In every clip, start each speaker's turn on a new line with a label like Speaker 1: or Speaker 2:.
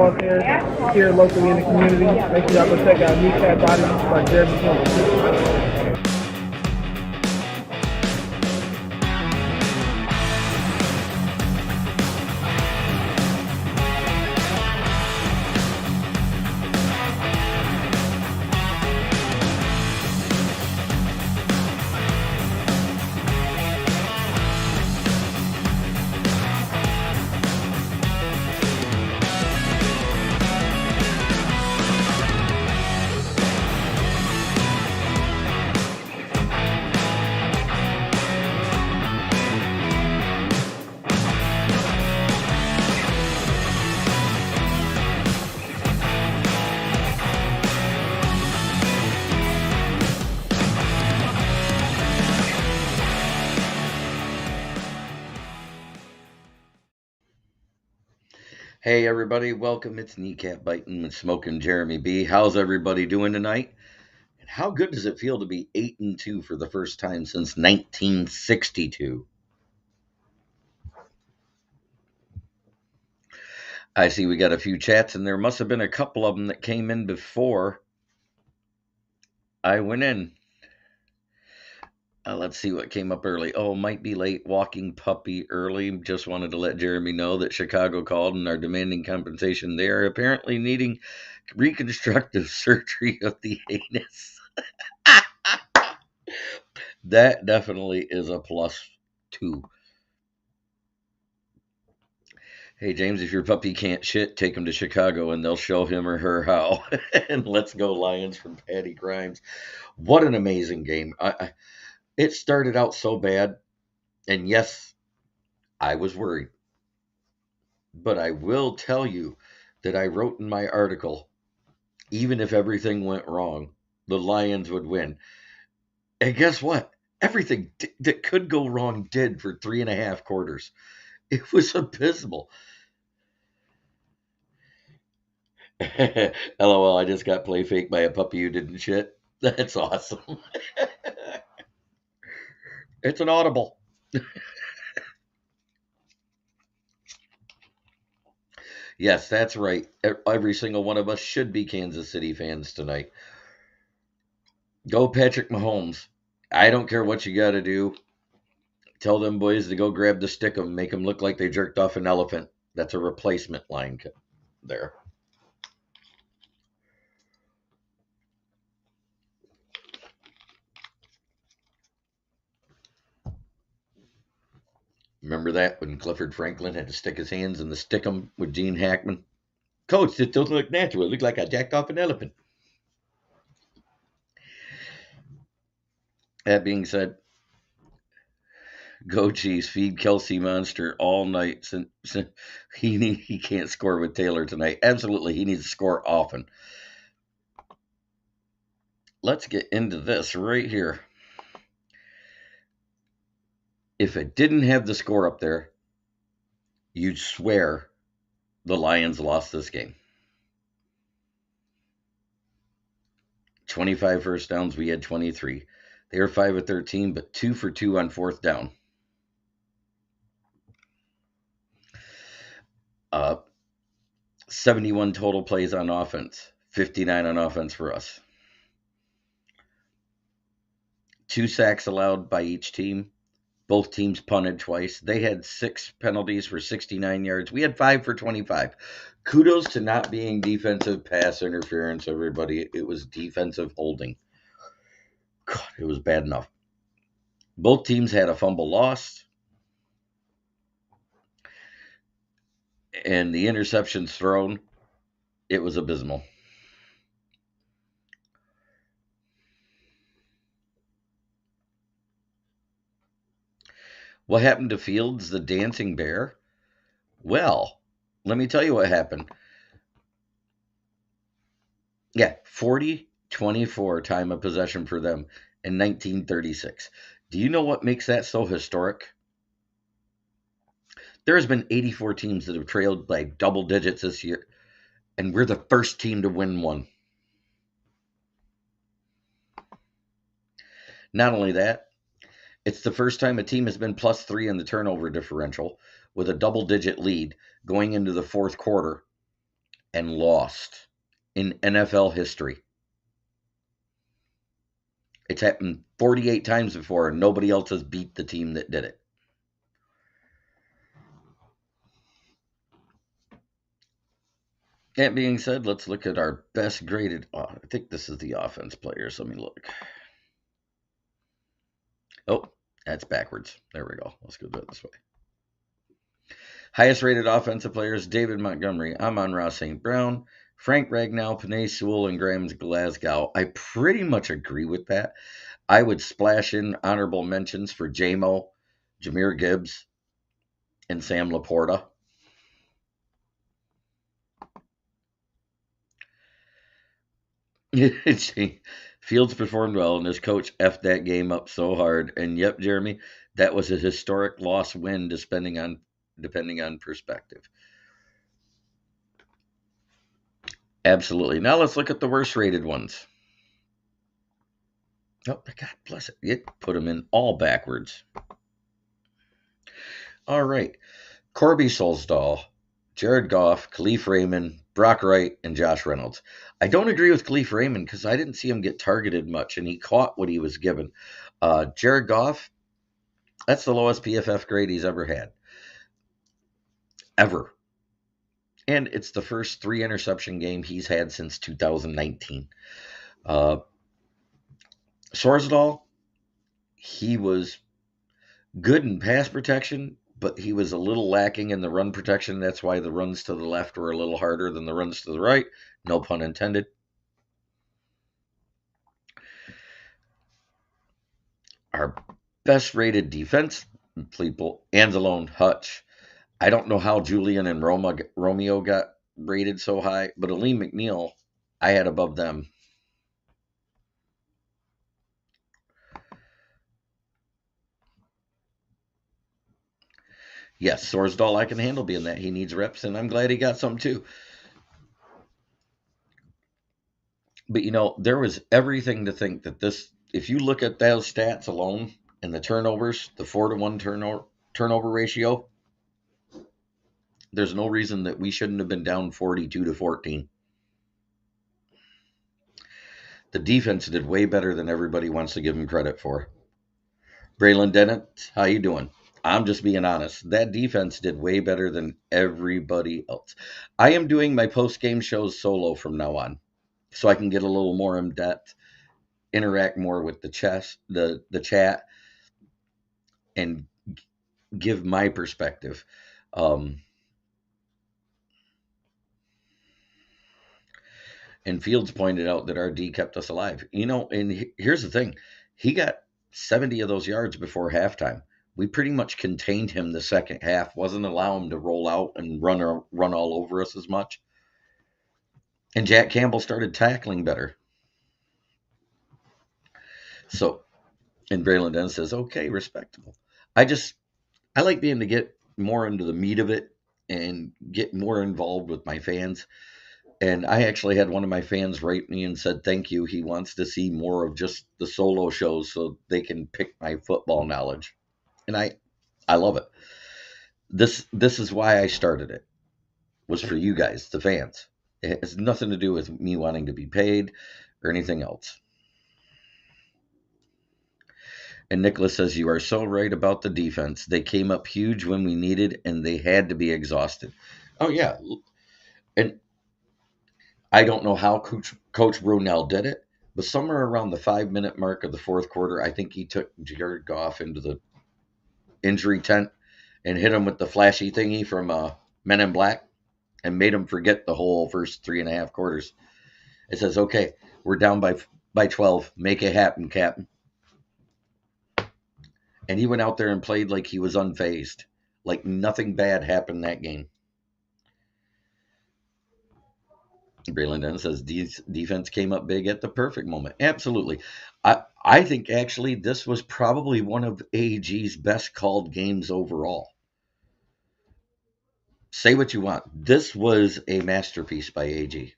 Speaker 1: out there here locally in the community. Make sure y'all go check out Kneecap Bodies by Jeremy Campbell.
Speaker 2: Hey everybody, welcome. It's Kneecap Biting with Smoking Jeremy B. How's everybody doing tonight? And how good does it feel to be 8-2 for the first time since 1962? I see we got a few chats, and there must have been a couple of them that came in before I went in. Let's see what came up early. Oh, might be late. Walking puppy early. Just wanted to let Jeremy know that Chicago called and are demanding compensation. They are apparently needing reconstructive surgery of the anus. That definitely is a +2. Hey, James, if your puppy can't shit, take him to Chicago and they'll show him or her how. And let's go Lions from Patty Grimes. What an amazing game. It started out so bad. And yes, I was worried. But I will tell you that I wrote in my article, even if everything went wrong, the Lions would win. And guess what? Everything that could go wrong did for 3.5 quarters. It was abysmal. LOL, I just got play fake by a puppy who didn't shit. That's awesome. It's an audible. Yes, that's right. Every single one of us should be Kansas City fans tonight. Go Patrick Mahomes. I don't care what you got to do. Tell them boys to go grab the stick 'em, make them look like they jerked off an elephant. That's a replacement line there. Remember that when Clifford Franklin had to stick his hands in the stick 'em with Gene Hackman? Coach, this doesn't look natural. It looked like I jacked off an elephant. That being said, go Chiefs, feed Kelsey Monster all night. Since he can't score with Taylor tonight. Absolutely, he needs to score often. Let's get into this right here. If it didn't have the score up there, you'd swear the Lions lost this game. 25 first downs, we had 23. They were 5 of 13, but 2 for 2 on fourth down. 71 total plays on offense, 59 on offense for us. 2 sacks allowed by each team. Both teams punted twice. They had 6 penalties for 69 yards. We had 5 for 25. Kudos to not being defensive pass interference, everybody. It was defensive holding. God, it was bad enough. Both teams had a fumble lost. And the interceptions thrown, it was abysmal. What happened to Fields, the dancing bear? Well, let me tell you what happened. Yeah, 40-24 time of possession for them in 1936. Do you know what makes that so historic? There's been 84 teams that have trailed by double digits this year, and we're the first team to win one. Not only that, it's the first time a team has been +3 in the turnover differential with a double-digit lead going into the fourth quarter and lost in NFL history. It's happened 48 times before, and nobody else has beat the team that did it. That being said, let's look at our best graded. I think this is the offense players. Let me look. Oh, that's backwards. There we go. Let's go do it this way. Highest rated offensive players: David Montgomery, Amon-Ra St. Brown, Frank Ragnow, Penei Sewell, and Graham Glasgow. I pretty much agree with that. I would splash in honorable mentions for J-Mo, Jahmyr Gibbs, and Sam Laporta. Fields performed well, and his coach effed that game up so hard. And yep, Jeremy, that was a historic loss win, depending on perspective. Absolutely. Now let's look at the worst rated ones. Oh, God bless it. It put them in all backwards. All right. Corby Solsdahl, Jared Goff, Khalif Raymond, Brock Wright, and Josh Reynolds. I don't agree with Khalif Raymond because I didn't see him get targeted much, and he caught what he was given. Jared Goff, that's the lowest PFF grade he's ever had. Ever. And it's the first 3 interception game he's had since 2019. Sorsdal, he was good in pass protection, but he was a little lacking in the run protection. That's why the runs to the left were a little harder than the runs to the right. No pun intended. Our best rated defense people, Anzalone, Hutch. I don't know how Julian and Romeo got rated so high, but Aleem McNeil, I had above them. Yes, Sorsdal, I can handle being that. He needs reps, and I'm glad he got some too. But there was everything to think that this, if you look at those stats alone and the turnovers, the 4-to-1 turnover ratio, there's no reason that we shouldn't have been down 42-14. The defense did way better than everybody wants to give him credit for. Braylon Dennett, how you doing? I'm just being honest. That defense did way better than everybody else. I am doing my post-game shows solo from now on, so I can get a little more in depth, interact more with the chat, and give my perspective. And Fields pointed out that our D kept us alive. And here's the thing. He got 70 of those yards before halftime. We pretty much contained him the second half, wasn't allowing him to roll out and run all over us as much. And Jack Campbell started tackling better. So, and Braylon Denn says, okay, respectable. I like being to get more into the meat of it and get more involved with my fans. And I actually had one of my fans write me and said, thank you. He wants to see more of just the solo shows so they can pick my football knowledge. And I love it. This is why I started it, was for you guys, the fans. It has nothing to do with me wanting to be paid or anything else. And Nicholas says, you are so right about the defense. They came up huge when we needed, and they had to be exhausted. Oh, yeah. And I don't know how Coach Brunell did it, but somewhere around the 5-minute mark of the fourth quarter, I think he took Jared Goff into the injury tent and hit him with the flashy thingy from Men in Black and made him forget the whole first 3.5 quarters. It says, okay, we're down by 12. Make it happen, Captain. And he went out there and played like he was unfazed, like nothing bad happened that game. Braylon Denn says defense came up big at the perfect moment. Absolutely. I think actually this was probably one of AG's best called games overall. Say what you want. This was a masterpiece by AG.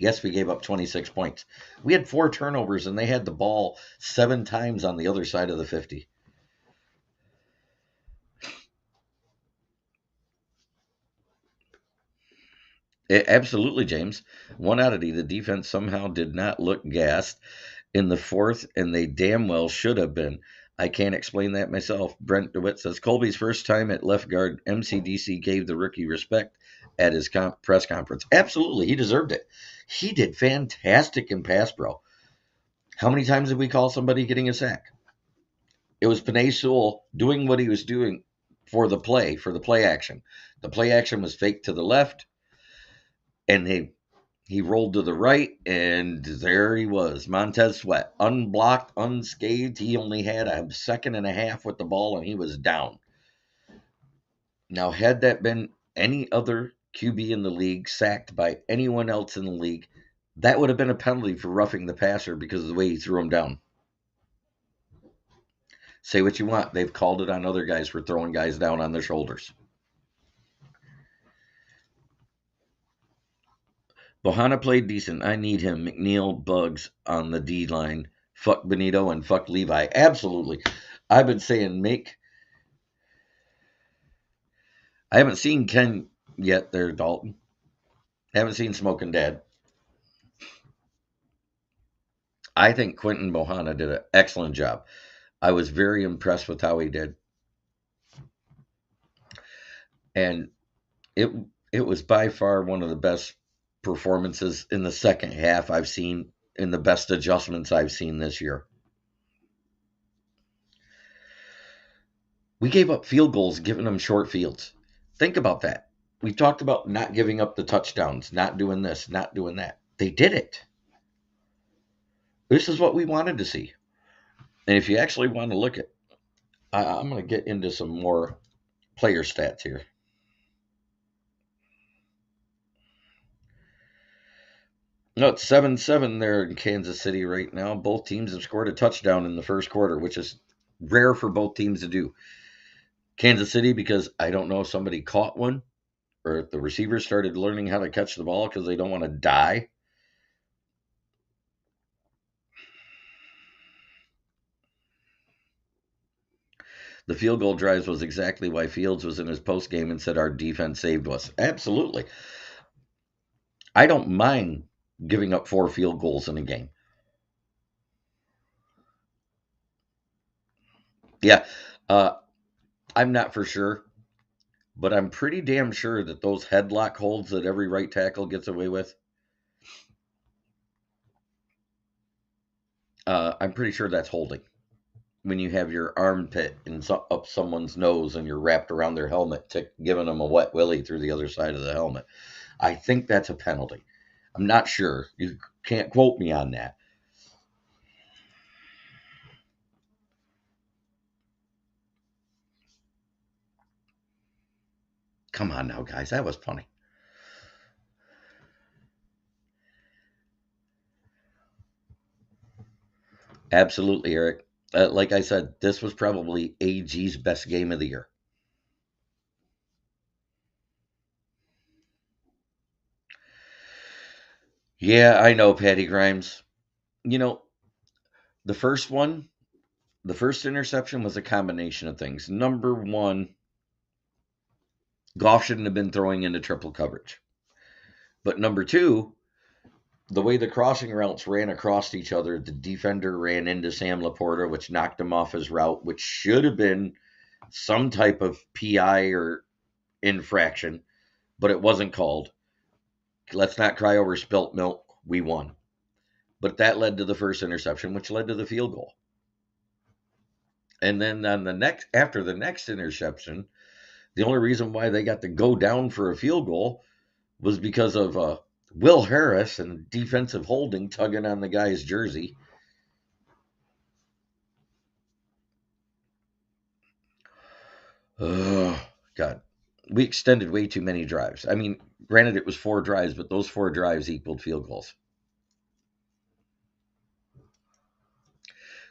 Speaker 2: Yes, we gave up 26 points. We had 4 turnovers, and they had the ball 7 times on the other side of the 50. Absolutely, James. One oddity, the defense somehow did not look gassed in the fourth, and they damn well should have been. I can't explain that myself. Brent DeWitt says Colby's first time at left guard, MCDC gave the rookie respect at his press conference. Absolutely, he deserved it. He did fantastic in pass pro. How many times did we call somebody getting a sack? It was Panay Sewell doing what he was doing for the play action. The play action was fake to the left, and he rolled to the right, and there he was. Montez Sweat, unblocked, unscathed. He only had a second and a half with the ball, and he was down. Now, had that been any other QB in the league sacked by anyone else in the league, that would have been a penalty for roughing the passer because of the way he threw him down. Say what you want. They've called it on other guys for throwing guys down on their shoulders. Bohanna played decent. I need him. McNeil, Bugs on the D line. Fuck Benito and fuck Levi. Absolutely. I've been saying I haven't seen Ken yet there, Dalton. I haven't seen Smoking Dad. I think Quentin Bohanna did an excellent job. I was very impressed with how he did. And it it was by far one of the best performances in the second half I've seen, in the best adjustments I've seen this year. We gave up field goals, giving them short fields. Think about that. We talked about not giving up the touchdowns, not doing this, not doing that. They did it. This is what we wanted to see. And if you actually want to look at, I'm going to get into some more player stats here. No, it's 7-7 there in Kansas City right now. Both teams have scored a touchdown in the first quarter, which is rare for both teams to do. Kansas City, because I don't know if somebody caught one or if the receivers started learning how to catch the ball because they don't want to die. The field goal drives was exactly why Fields was in his post game and said our defense saved us. Absolutely. I don't mind giving up 4 field goals in a game. Yeah, I'm not for sure, but I'm pretty damn sure that those headlock holds that every right tackle gets away with, I'm pretty sure that's holding. When you have your armpit up someone's nose and you're wrapped around their helmet, giving them a wet willy through the other side of the helmet. I think that's a penalty. I'm not sure. You can't quote me on that. Come on now, guys. That was funny. Absolutely, Eric. Like I said, this was probably AG's best game of the year. Yeah, I know, Patty Grimes. You know, the first one, the first interception was a combination of things. Number one, Goff shouldn't have been throwing into triple coverage. But number two, the way the crossing routes ran across each other, the defender ran into Sam Laporta, which knocked him off his route, which should have been some type of PI or infraction, but it wasn't called. Let's not cry over spilt milk. We won. But that led to the first interception, which led to the field goal. And then after the next interception, the only reason why they got to go down for a field goal was because of Will Harris and defensive holding tugging on the guy's jersey. Oh, God. We extended way too many drives. I mean, granted, it was 4 drives, but those 4 drives equaled field goals.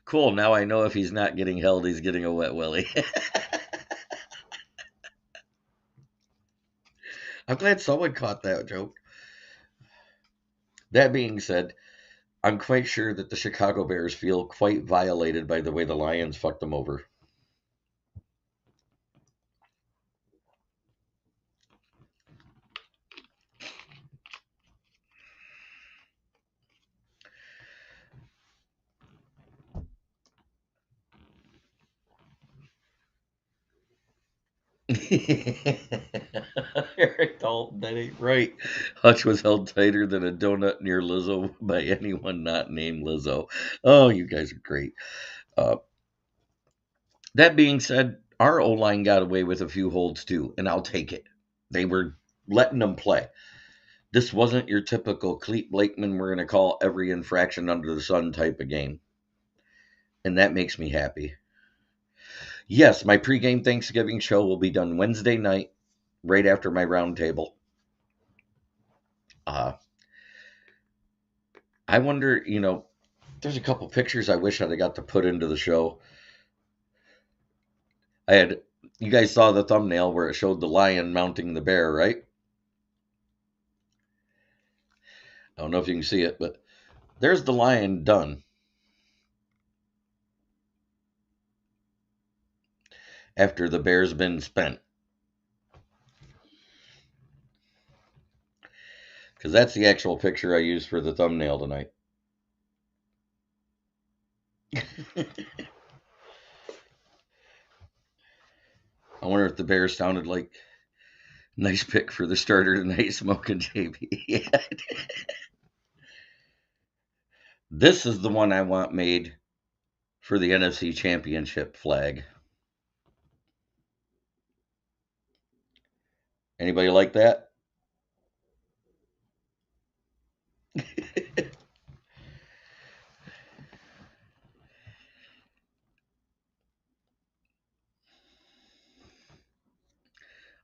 Speaker 2: Cool. Now I know if he's not getting held, he's getting a wet willy. I'm glad someone caught that joke. That being said, I'm quite sure that the Chicago Bears feel quite violated by the way the Lions fucked them over. Eric Dalton, that ain't right. Hutch was held tighter than a donut near Lizzo by anyone not named Lizzo. Oh, you guys are great. Uh, that being said, our O line got away with a few holds too, and I'll take it. They were letting them play. This wasn't your typical Clete Blakeman, we're going to call every infraction under the sun type of game. And that makes me happy. Yes, my pregame Thanksgiving show will be done Wednesday night, right after my roundtable. Uh, I wonder, there's a couple pictures I wish I'd have got to put into the show. You guys saw the thumbnail where it showed the lion mounting the bear, right? I don't know if you can see it, but there's the lion done after the bear's been spent. Because that's the actual picture I used for the thumbnail tonight. I wonder if the bear sounded like nice pick for the starter tonight, smoking JB. This is the one I want made for the NFC Championship flag. Anybody like that?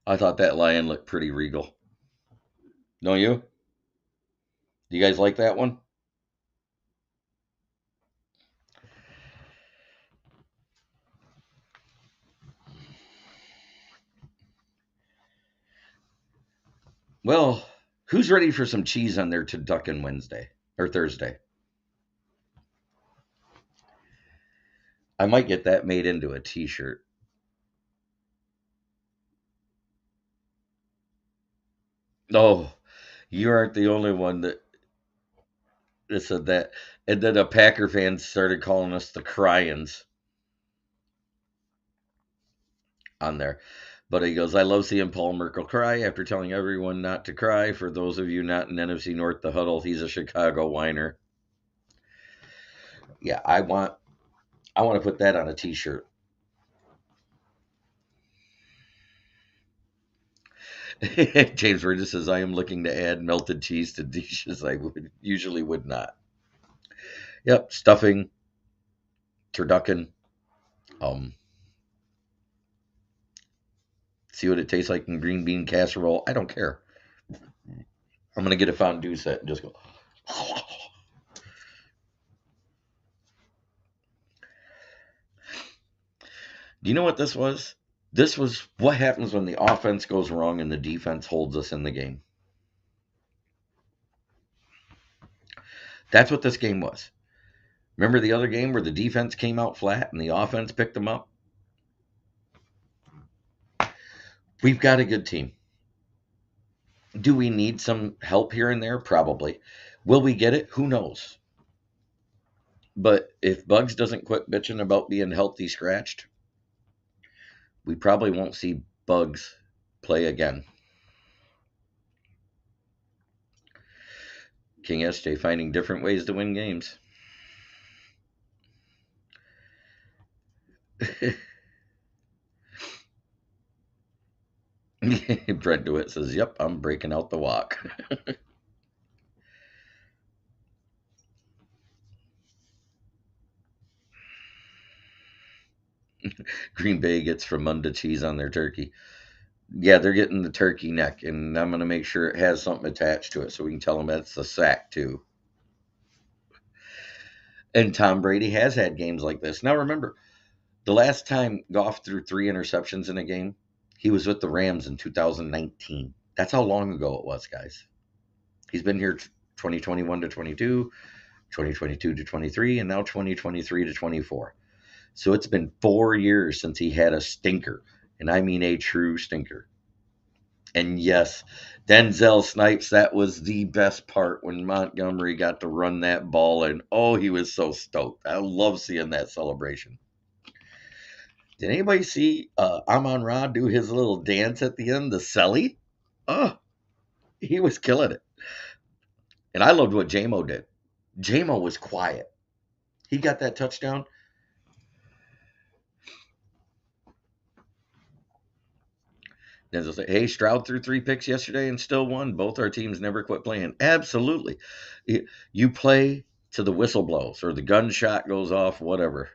Speaker 2: I thought that lion looked pretty regal. Don't you? Do you guys like that one? Well, who's ready for some cheese on their turducken Wednesday or Thursday? I might get that made into a t-shirt. Oh, you aren't the only one that said that. And then a Packer fan started calling us the Cryans on there. But he goes, I love seeing Paul Merkel cry after telling everyone not to cry. For those of you not in NFC North, the huddle, he's a Chicago whiner. Yeah, I want to put that on a t-shirt. James Burgess says, I am looking to add melted cheese to dishes I usually would not. Yep, stuffing, turducken. See what it tastes like in green bean casserole. I don't care. I'm going to get a fondue set and just go. Do you know what this was? This was what happens when the offense goes wrong and the defense holds us in the game. That's what this game was. Remember the other game where the defense came out flat and the offense picked them up? We've got a good team. Do we need some help here and there? Probably. Will we get it? Who knows? But if Bugs doesn't quit bitching about being healthy scratched, we probably won't see Bugs play again. King SJ finding different ways to win games. Brent DeWitt says, yep, I'm breaking out the walk. Green Bay gets Fremunda cheese on their turkey. Yeah, they're getting the turkey neck, and I'm going to make sure it has something attached to it so we can tell them that's the sack, too. And Tom Brady has had games like this. Now, remember, the last time Goff threw 3 interceptions in a game, he was with the Rams in 2019. That's how long ago it was, guys. He's been here 2021 to 22, 2022 to 23, and now 2023 to 24. So it's been 4 years since he had a stinker, and I mean a true stinker. And yes, Denzel Snipes, that was the best part when Montgomery got to run that ball, and oh, he was so stoked. I love seeing that celebration. Did anybody see Amon Ra do his little dance at the end, the celly? Oh, he was killing it. And I loved what JMO did. JMO was quiet. He got that touchdown. Denzel said, hey, Stroud threw 3 picks yesterday and still won. Both our teams never quit playing. Absolutely. You play till the whistle blows or the gunshot goes off, whatever.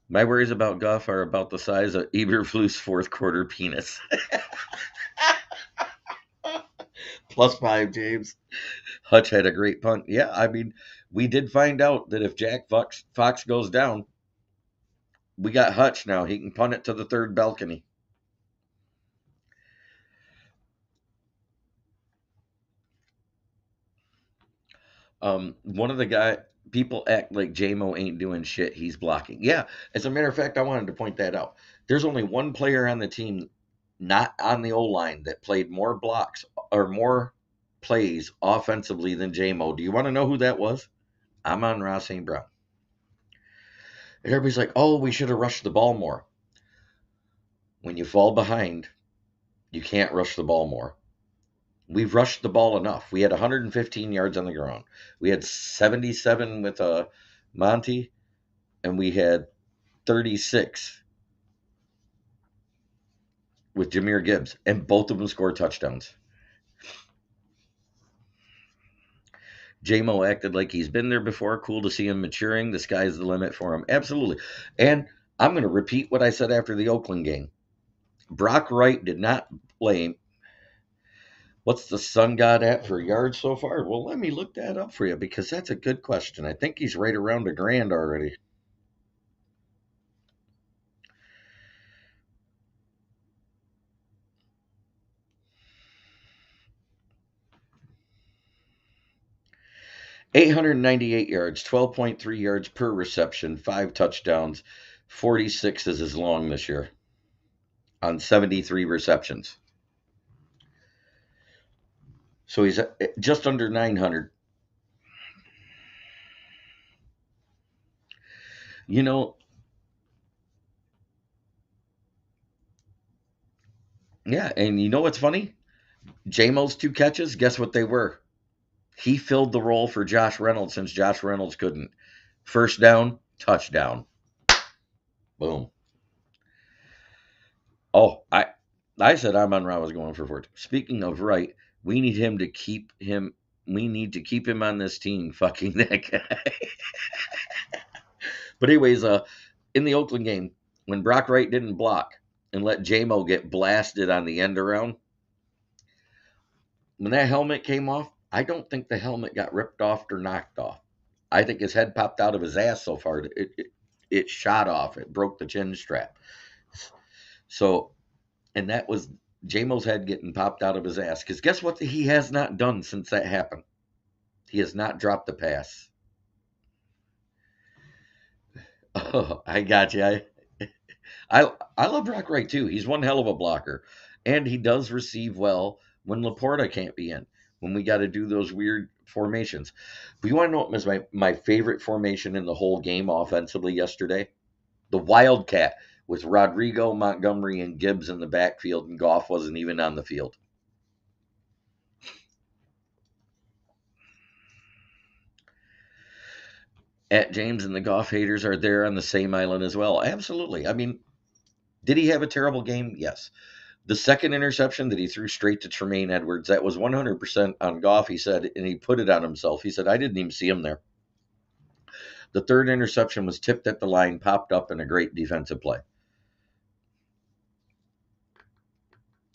Speaker 2: My worries about Goff are about the size of Eberflus' fourth quarter penis. +5, James. Hutch had a great punt. Yeah, I mean, we did find out that if Jack Fox goes down, we got Hutch now. He can punt it to the third balcony. One of the people act like JMO ain't doing shit. He's blocking. Yeah, as a matter of fact, I wanted to point that out. There's only one player on the team, not on the O-line, that played more blocks or more plays offensively than JMO. Do you want to know who that was? Amon-Ra St. Brown. And everybody's like, oh, we should have rushed the ball more. When you fall behind, you can't rush the ball more. We've rushed the ball enough. We had 115 yards on the ground. We had 77 with Monty, and we had 36 with Jahmyr Gibbs, and both of them scored touchdowns. JMO acted like he's been there before. Cool to see him maturing. The sky's the limit for him. Absolutely. And I'm going to repeat what I said after the Oakland game. Brock Wright did not blame. What's the Sun God at for yards so far? Well, let me look that up for you because that's a good question. I think he's right around $1,000 already. $898 yards, 12.3 yards per reception, 5 touchdowns, 46 is his long this year on 73 receptions. So he's just under 900. You know, yeah, and you know what's funny? JMO's 2 catches, guess what they were? He filled the role for Josh Reynolds since Josh Reynolds couldn't. First down, touchdown. Boom. Oh, I said Amon-Ra was going for 4. Speaking of Wright, we need to keep him on this team. Fucking that guy. But anyways, in the Oakland game, when Brock Wright didn't block and let JMO get blasted on the end around, when that helmet came off, I don't think the helmet got ripped off or knocked off. I think his head popped out of his ass so far. It shot off. It broke the chin strap. So, and that was JMO's head getting popped out of his ass. Because guess what he has not done since that happened? He has not dropped the pass. Oh, I got you. I love Brock Wright too. He's one hell of a blocker. And he does receive well when Laporta can't be in. When we got to do those weird formations. But you want to know what was my favorite formation in the whole game offensively yesterday? The Wildcat with Rodrigo, Montgomery, and Gibbs in the backfield, and Goff wasn't even on the field. At James and the Goff haters are there on the same island as well. Absolutely. I mean, did he have a terrible game? Yes. The second interception that he threw straight to Tremaine Edwards, that was 100% on Goff, he said, and he put it on himself. He said, I didn't even see him there. The third interception was tipped at the line, popped up in a great defensive play.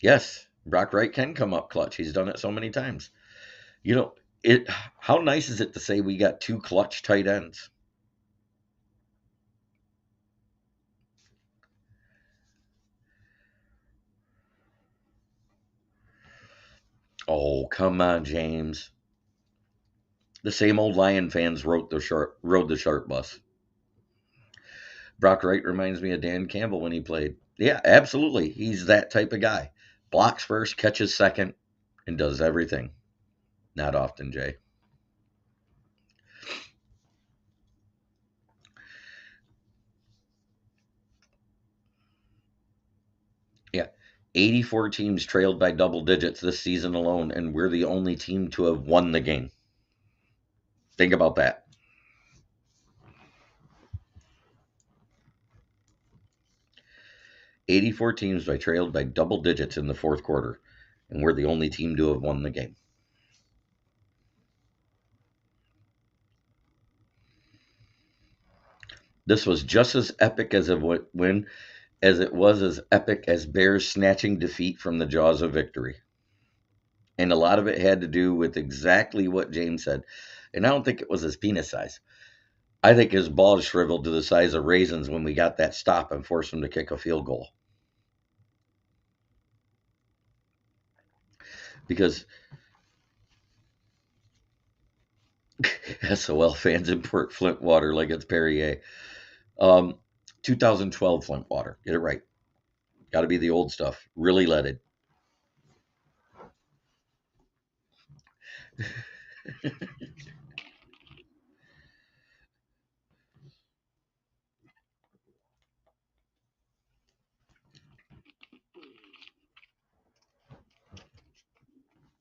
Speaker 2: Yes, Brock Wright can come up clutch. He's done it so many times. You know, how nice is it to say we got 2 clutch tight ends? Oh, come on, James. The same old Lion fans rode the sharp bus. Brock Wright reminds me of Dan Campbell when he played. Yeah, absolutely. He's that type of guy. Blocks first, catches second, and does everything. Not often, Jay. 84 teams trailed by double digits this season alone, and we're the only team to have won the game. Think about that. "84 teams trailed by double digits in the fourth quarter, and we're the only team to have won the game." This was just as epic as a win as it was as epic as Ɓears snatching defeat from the jaws of victory. And a lot of it had to do with exactly what James said. And I don't think it was his penis size. I think his balls shriveled to the size of raisins when we got that stop and forced him to kick a field goal. Because SOL fans import Flint water like it's Perrier. 2012 Flint water. Get it right. Got to be the old stuff. Really leaded.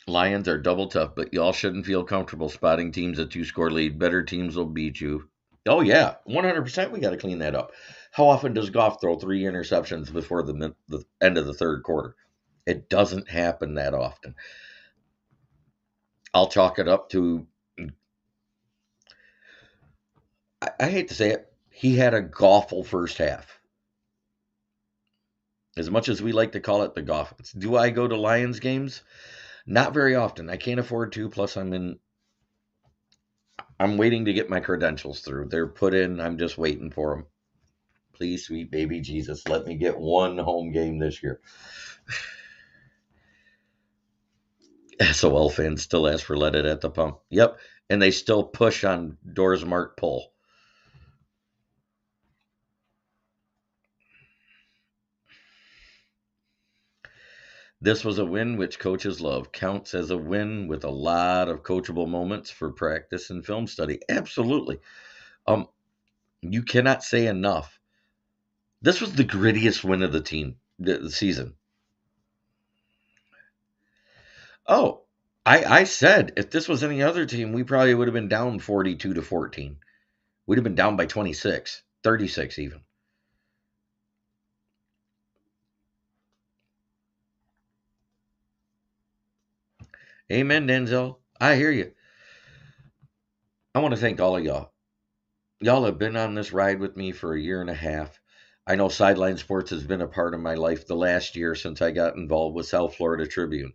Speaker 2: Lions are double tough, but y'all shouldn't feel comfortable spotting teams a 2-score lead. Better teams will beat you. Oh, yeah. 100% we got to clean that up. How often does Goff throw 3 interceptions before the end of the third quarter? It doesn't happen that often. I'll chalk it up to, I hate to say it, he had a Goffle first half. As much as we like to call it the Goff. Do I go to Lions games? Not very often. I can't afford to. Plus, I'm waiting to get my credentials through. They're put in. I'm just waiting for them. Please, sweet baby Jesus, let me get one home game this year. SOL fans still ask for let it at the pump. Yep, and they still push on doors marked pull. This was a win which coaches love. Counts as a win with a lot of coachable moments for practice and film study. Absolutely. You cannot say enough. This was the grittiest win of the season. Oh, I said if this was any other team, we probably would have been down 42-14. We'd have been down by 26, 36 even. Amen, Denzel. I hear you. I want to thank all of y'all. Y'all have been on this ride with me for a year and a half. I know Sideline Sports has been a part of my life the last year since I got involved with South Florida Tribune.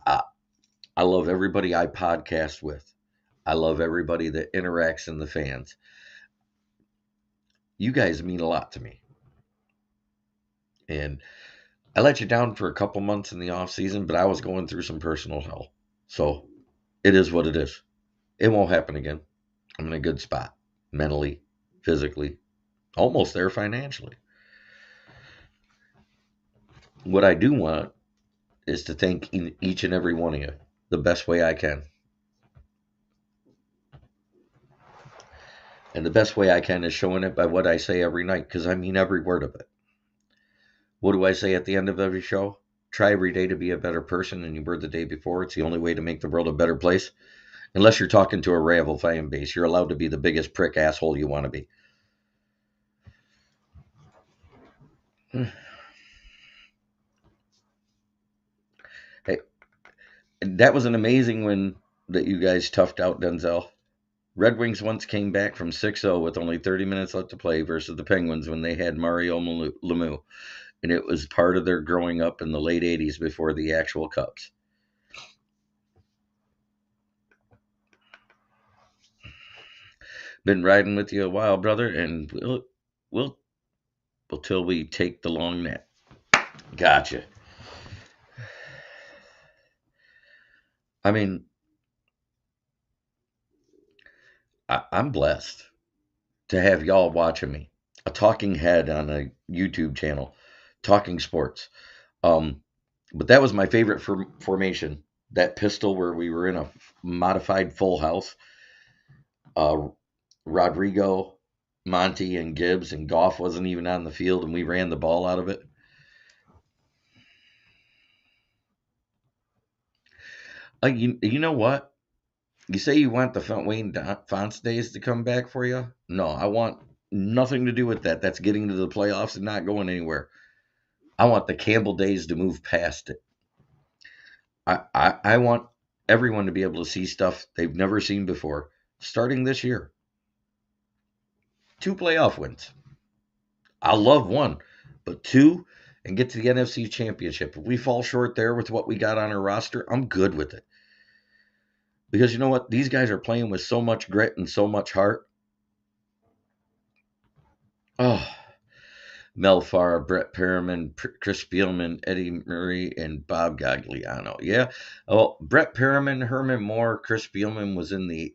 Speaker 2: I love everybody I podcast with. I love everybody that interacts in the fans. You guys mean a lot to me. And I let you down for a couple months in the off season, but I was going through some personal hell. So it is what it is. It won't happen again. I'm in a good spot. Mentally, physically, almost there financially. What I do want is to thank each and every one of you the best way I can. And the best way I can is showing it by what I say every night, because I mean every word of it. What do I say at the end of every show? Try every day to be a better person than you were the day before. It's the only way to make the world a better place. Unless you're talking to a rival fan base, you're allowed to be the biggest prick asshole you want to be. Hey, that was an amazing win that you guys toughed out, Denzel. Red Wings once came back from 6-0 with only 30 minutes left to play versus the Penguins when they had Mario Lemieux. And it was part of their growing up in the late 80s before the actual Cups. Been riding with you a while, brother, and we'll till we take the long nap. Gotcha. I mean, I'm blessed to have y'all watching me. A talking head on a YouTube channel, talking sports. But that was my favorite formation. That pistol where we were in a modified full house. Rodrigo, Monty, and Gibbs, and Goff wasn't even on the field, and we ran the ball out of it. You know what? You say you want the Wayne Fonts days to come back for you? No, I want nothing to do with that. That's getting to the playoffs and not going anywhere. I want the Campbell days to move past it. I want everyone to be able to see stuff they've never seen before, starting this year. 2 playoff wins. I love one, but 2 and get to the NFC Championship. If we fall short there with what we got on our roster, I'm good with it. Because you know what? These guys are playing with so much grit and so much heart. Oh, Mel Farr, Brett Perriman, Chris Spielman, Eddie Murray, and Bob Gagliano. Yeah. Oh, Brett Perriman, Herman Moore, Chris Spielman was in the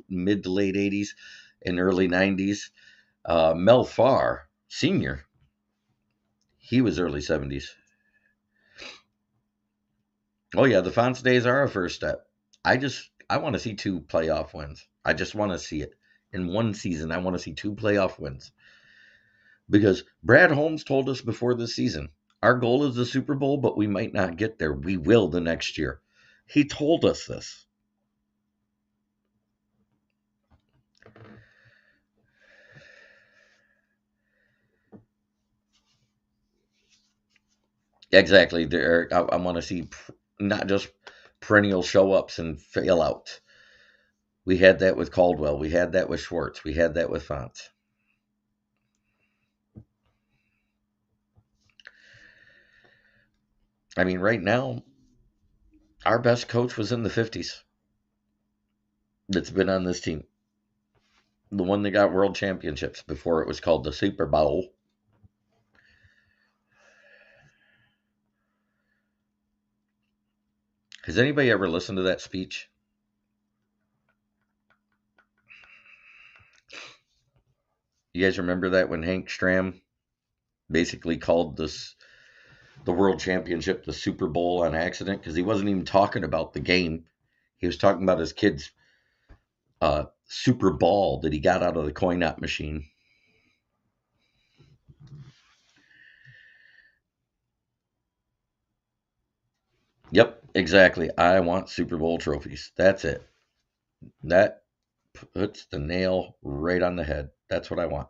Speaker 2: mid to late 80s and early 90s. Mel Farr, senior, he was early 70s. Oh, yeah, the Fonts days are a first step. I want to see 2 playoff wins. I just want to see it. In one season, I want to see 2 playoff wins. Because Brad Holmes told us before this season, our goal is the Super Bowl, but we might not get there. We will the next year. He told us this. Exactly. I want to see not just perennial show ups and fail out. We had that with Caldwell. We had that with Schwartz. We had that with Fonts. I mean, right now, our best coach was in the 50s that's been on this team. The one that got world championships before it was called the Super Bowl. Has anybody ever listened to that speech? You guys remember that when Hank Stram basically called the world championship the Super Bowl on accident because he wasn't even talking about the game. He was talking about his kid's Super Ball that he got out of the coin op machine. Yep, exactly. I want Super Bowl trophies. That's it. That puts the nail right on the head. That's what I want.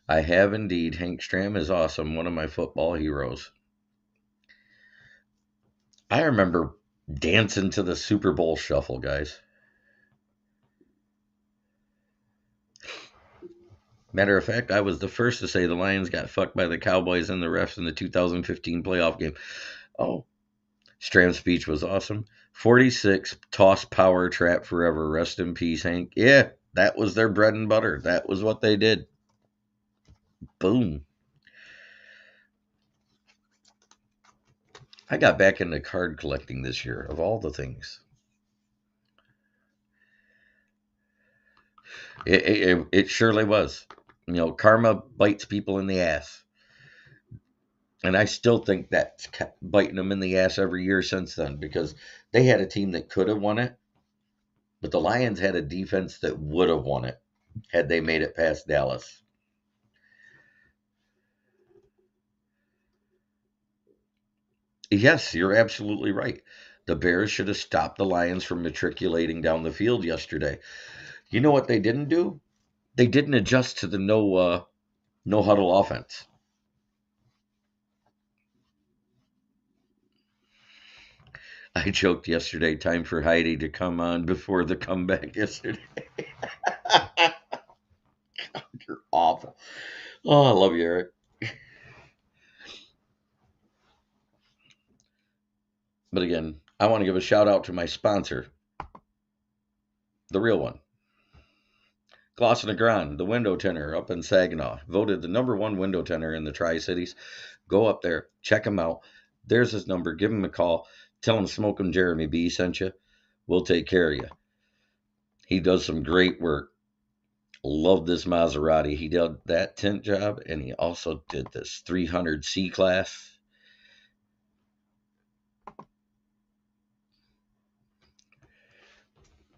Speaker 2: I have indeed. Hank Stram is awesome. One of my football heroes. I remember dancing to the Super Bowl shuffle, guys. Matter of fact, I was the first to say the Lions got fucked by the Cowboys and the refs in the 2015 playoff game. Oh, Stram's speech was awesome. 46, toss power trap forever. Rest in peace, Hank. Yeah, that was their bread and butter. That was what they did. Boom. I got back into card collecting this year, of all the things. It surely was. You know, karma bites people in the ass. And I still think that's kept biting them in the ass every year since then because they had a team that could have won it, but the Lions had a defense that would have won it had they made it past Dallas. Yes, you're absolutely right. The Bears should have stopped the Lions from matriculating down the field yesterday. You know what they didn't do? They didn't adjust to the no huddle offense. I joked yesterday, time for Heidi to come on before the comeback yesterday. You're awful. Oh, I love you, Eric. But again, I want to give a shout out to my sponsor, the real one. Gloss and Grand, the window tinner up in Saginaw, voted the #1 window tinner in the Tri-Cities. Go up there, check him out. There's his number. Give him a call. Tell him Smoking Jeremy B sent you. We'll take care of you. He does some great work. Love this Maserati. He did that tint job, and he also did this 300 C class.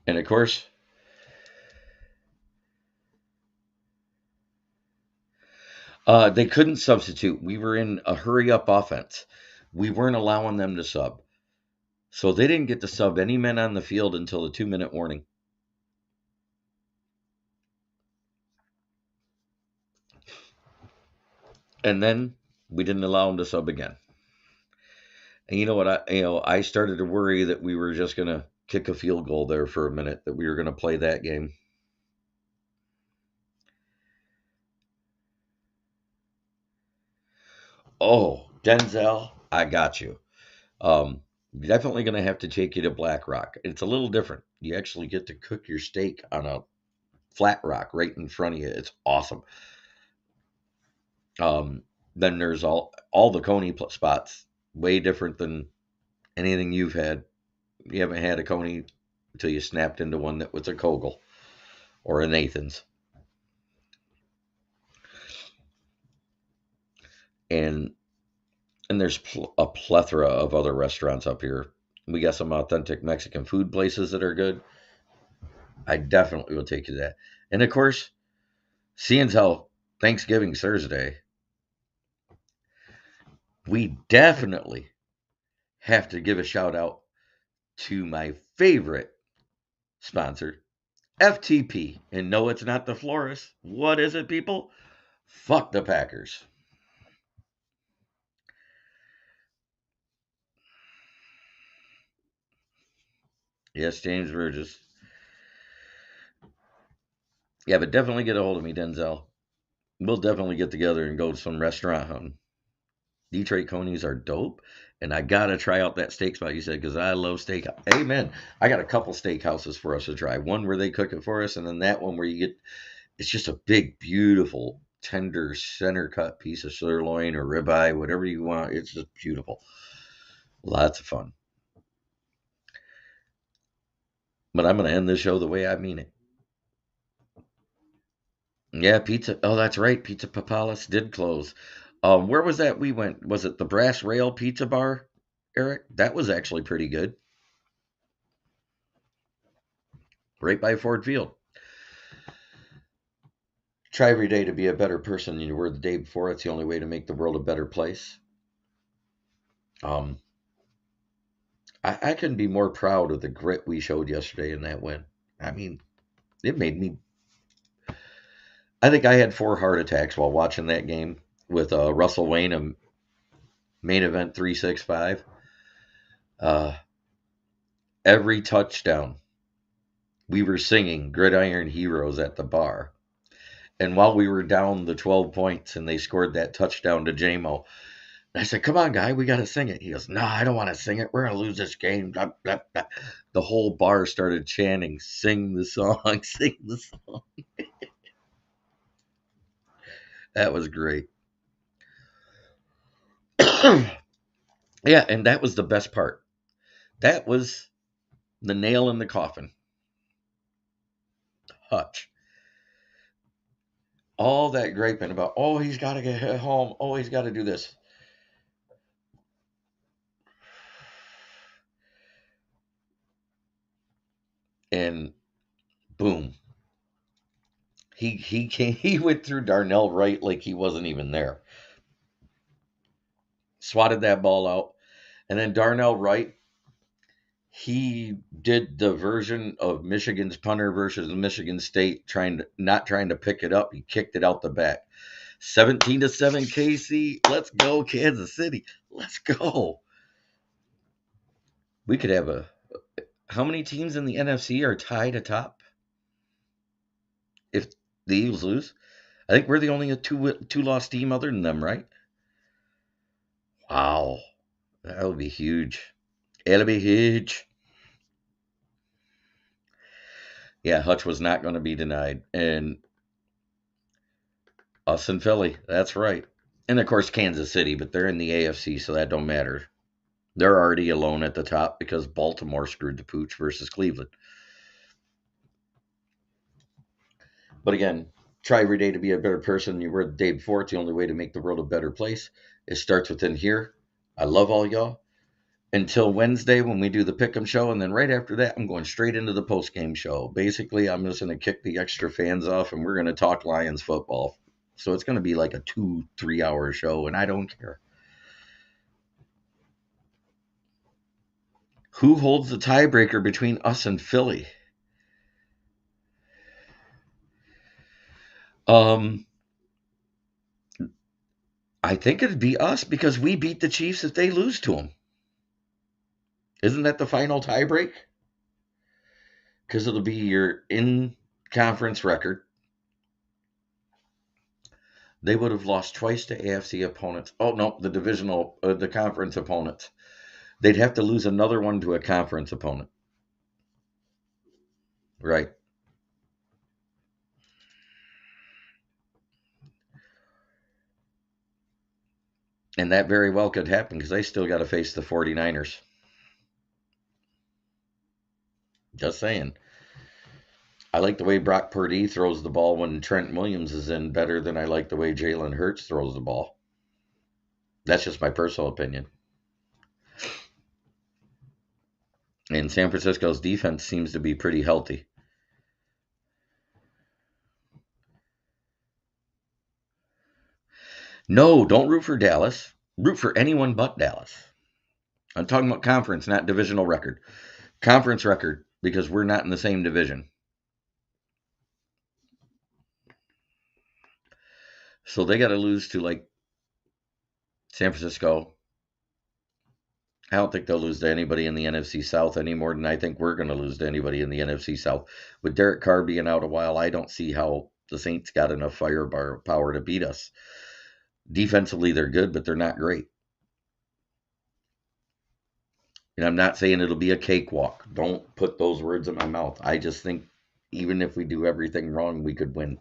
Speaker 2: And of course, They couldn't substitute. We were in a hurry up offense. We weren't allowing them to sub. So they didn't get to sub any men on the field until the 2-minute warning. And then we didn't allow them to sub again. And you know what? I started to worry that we were just going to kick a field goal there for a minute, that we were going to play that game. Oh, Denzel, I got you. Definitely going to have to take you to Black Rock. It's a little different. You actually get to cook your steak on a flat rock right in front of you. It's awesome. Then there's all the Coney spots, way different than anything you've had. You haven't had a Coney until you snapped into one that was a Kogel or a Nathan's. And there's a plethora of other restaurants up here. We got some authentic Mexican food places that are good. I definitely will take you to that. And of course, seeing how Thanksgiving's Thursday, we definitely have to give a shout out to my favorite sponsor, FTP. And no, it's not the florist. What is it, people? Fuck the Packers. Yes, James Burgess. Yeah, but definitely get a hold of me, Denzel. We'll definitely get together and go to some restaurant hunting. Detroit Conies are dope, and I gotta try out that steak spot you said, because I love steak. Amen. I got a couple steakhouses for us to try. One where they cook it for us, and then that one where you get, it's just a big, beautiful, tender, center cut piece of sirloin or ribeye, whatever you want. It's just beautiful. Lots of fun. But I'm gonna end this show the way I mean it. Yeah, pizza. Oh, that's right. Pizza Papalas did close. Where was that we went? Was it the Brass Rail Pizza Bar, Eric? That was actually pretty good. Right by Ford Field. Try every day to be a better person than you were the day before. It's the only way to make the world a better place. Um, I couldn't be more proud of the grit we showed yesterday in that win. I mean, it made me. I think I had 4 heart attacks while watching that game with Russell Wayne and main event 365. Uh, every touchdown, we were singing Gridiron Heroes at the bar. And while we were down the 12 points and they scored that touchdown to JMO, I said, "Come on, guy, we got to sing it." He goes, "No, I don't want to sing it. We're going to lose this game." Blah, blah, blah. The whole bar started chanting, "Sing the song, sing the song." That was great. Yeah, and that was the best part. That was the nail in the coffin. Hutch. All that griping about, oh, he's got to get home. Oh, he's got to do this. And boom. He went through Darnell Wright like he wasn't even there. Swatted that ball out. And then Darnell Wright, he did the version of Michigan's punter versus Michigan State, not trying to pick it up. He kicked it out the back. 17-7 KC. Let's go, Kansas City. Let's go. We could have how many teams in the NFC are tied atop if the Eagles lose? I think we're the only two loss team other than them, right? Wow. That would be huge. It'll be huge. Yeah, Hutch was not going to be denied. And us in Philly, that's right. And of course, Kansas City, but they're in the AFC, so that don't matter. They're already alone at the top because Baltimore screwed the pooch versus Cleveland. But again, try every day to be a better person than you were the day before. It's the only way to make the world a better place. It starts within here. I love all y'all. Until Wednesday when we do the pick'em show, and then right after that, I'm going straight into the post game show. Basically, I'm just going to kick the extra fans off, and we're going to talk Lions football. So it's going to be like a 2-3 hour show, and I don't care. Who holds the tiebreaker between us and Philly? I think it'd be us because we beat the Chiefs if they lose to them. Isn't that the final tiebreak? Because it'll be your in-conference record. They would have lost twice to AFC opponents. Oh, no, the conference opponents. They'd have to lose another one to a conference opponent. Right. And that very well could happen because they still got to face the 49ers. Just saying. I like the way Brock Purdy throws the ball when Trent Williams is in better than I like the way Jalen Hurts throws the ball. That's just my personal opinion. And San Francisco's defense seems to be pretty healthy. No, don't root for Dallas. Root for anyone but Dallas. I'm talking about conference, not divisional record. Conference record, because we're not in the same division. So they got to lose to like San Francisco. I don't think they'll lose to anybody in the NFC South any more than I think we're going to lose to anybody in the NFC South. With Derek Carr being out a while, I don't see how the Saints got enough firepower to beat us. Defensively, they're good, but they're not great. And I'm not saying it'll be a cakewalk. Don't put those words in my mouth. I just think even if we do everything wrong, we could win.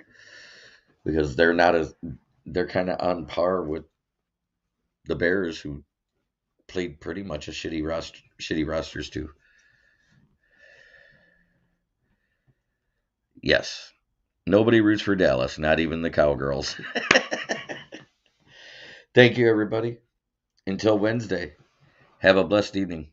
Speaker 2: Because they're kind of on par with the Bears, who played pretty much a shitty rosters too. Yes. Nobody roots for Dallas, not even the Cowgirls. Thank you, everybody. Until Wednesday, have a blessed evening.